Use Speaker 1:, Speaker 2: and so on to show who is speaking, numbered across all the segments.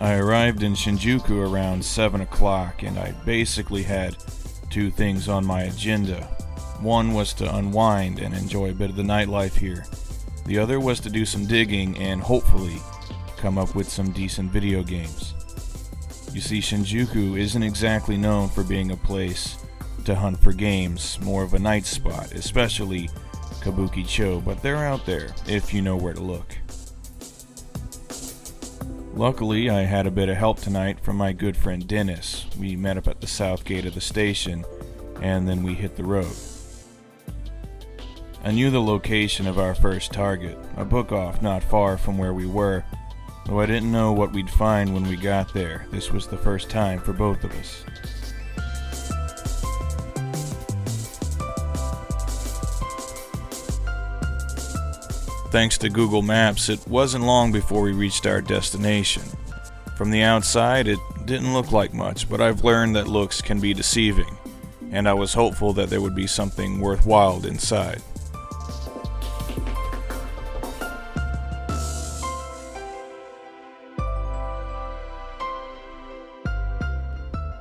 Speaker 1: I arrived in Shinjuku around 7 o'clock, and I basically had two things on my agenda. One was to unwind and enjoy a bit of the nightlife here. The other was to do some digging and hopefully come up with some decent video games. You see, Shinjuku isn't exactly known for being a place to hunt for games, more of a night spot, especially Kabuki-cho, but they're out there if you know where to look. Luckily, I had a bit of help tonight from my good friend Dennis. We met up at the south gate of the station, and then we hit the road. I knew the location of our first target, a book-off not far from where we were, though I didn't know what we'd find when we got there. This was the first time for both of us. Thanks to Google Maps, it wasn't long before we reached our destination. From the outside, it didn't look like much, but I've learned that looks can be deceiving, and I was hopeful that there would be something worthwhile inside.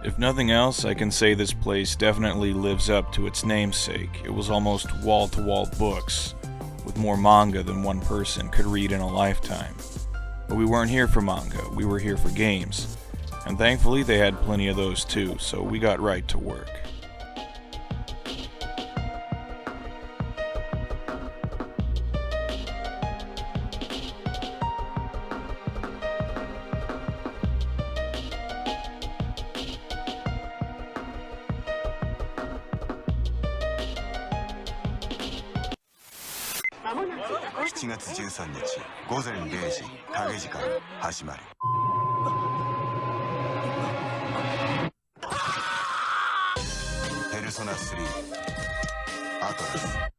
Speaker 1: If nothing else, I can say this place definitely lives up to its namesake. It was almost wall-to-wall books, with more manga than one person could read in a lifetime. But we weren't here for manga, we were here for games. And thankfully they had plenty of those too, so we got right to work.7
Speaker 2: 月13日午前0時影時間始まる。ペルソナ3アトラス。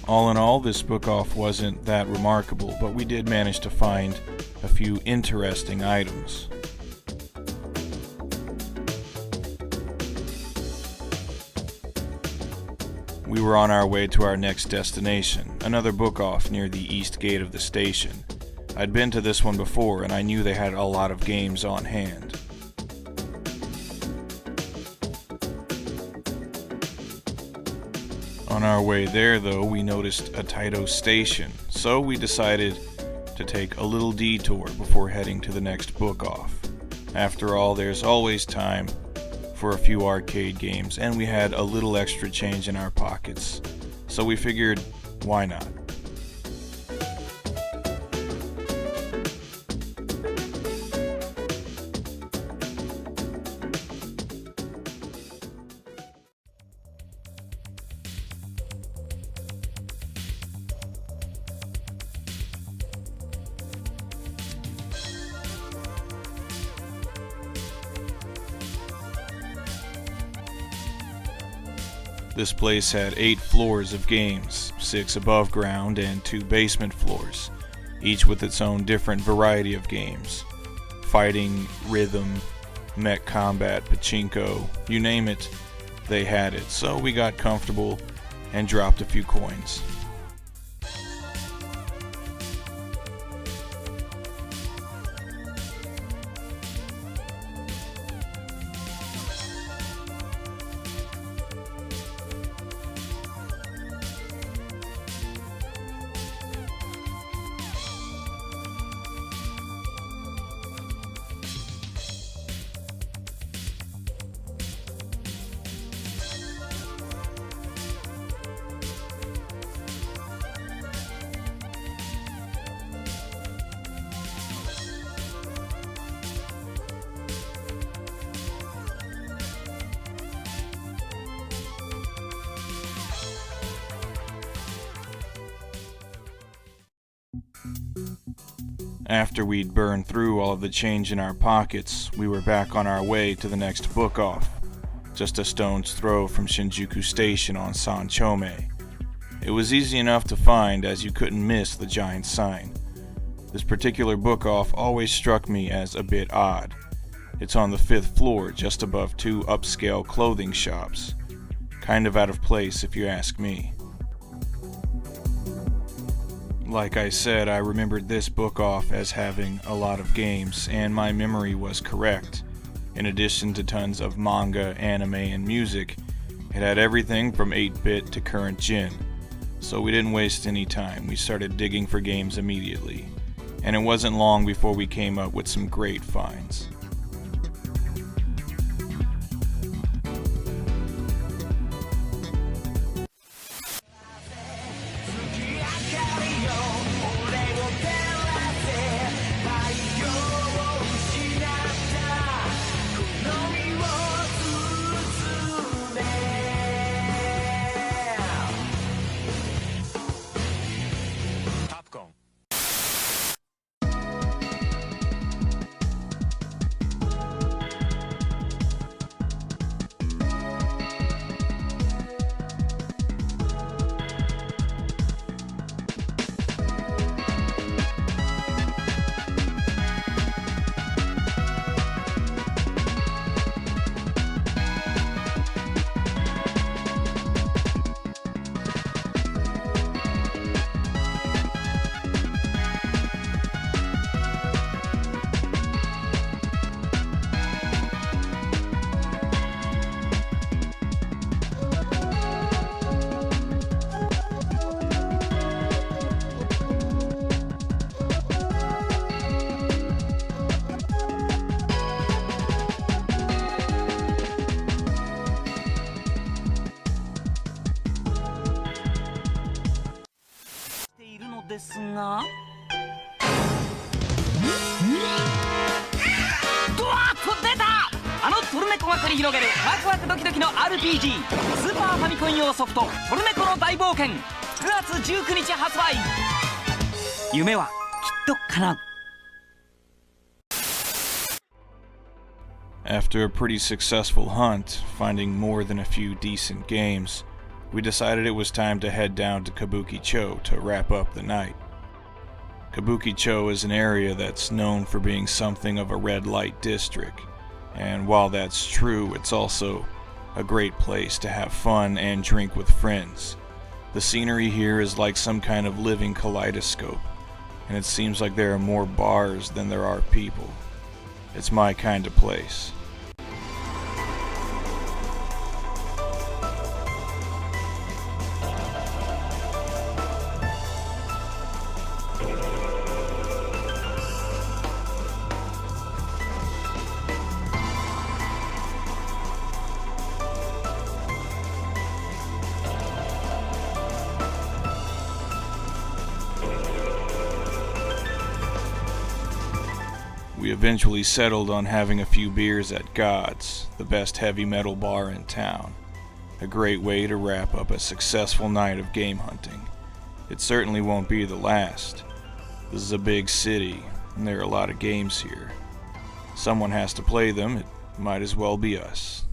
Speaker 1: All in all, this book-off wasn't that remarkable, but we did manage to find a few interesting items. We were on our way to our next destination, another book-off near the east gate of the station. I'd been to this one before, and I knew they had a lot of games on hand. On our way there, though, we noticed a Taito station, so we decided to take a little detour before heading to the next book-off. After all, there's always time for a few arcade games, and we had a little extra change in our pockets, so we figured, why not? This place had 8 floors of games, 6 above ground and 2 basement floors, each with its own different variety of games. Fighting, rhythm, mech combat, pachinko, you name it, they had it. So we got comfortable and dropped a few coins. After we'd burned through all of the change in our pockets, we were back on our way to the next book off, just a stone's throw from Shinjuku Station on Sanchome. It was easy enough to find as you couldn't miss the giant sign. This particular book off always struck me as a bit odd. It's on the 5th floor, just above 2 upscale clothing shops. Kind of out of place if you ask me. Like I said, I remembered this book off as having a lot of games, and my memory was correct. In addition to tons of manga, anime, and music, it had everything from 8-bit to current gen. So we didn't waste any time, we started digging for games immediately. And it wasn't long before we came up with some great finds.
Speaker 3: RPG スーパーファミコン用ソフトトルネコの大冒険9月19日発売。夢はきっと叶う。
Speaker 1: After a pretty successful hunt, finding more than a few decent games, we decided it was time to head down to Kabuki-cho to wrap up the night. Kabuki-cho is an area that's known for being something of a red light district, and while that's true, it's also a great place to have fun and drink with friends. The scenery here is like some kind of living kaleidoscope, and it seems like there are more bars than there are people. It's my kind of place. We eventually settled on having a few beers at God's, the best heavy metal bar in town. A great way to wrap up a successful night of game hunting. It certainly won't be the last. This is a big city, and there are a lot of games here. Someone has to play them, it might as well be us.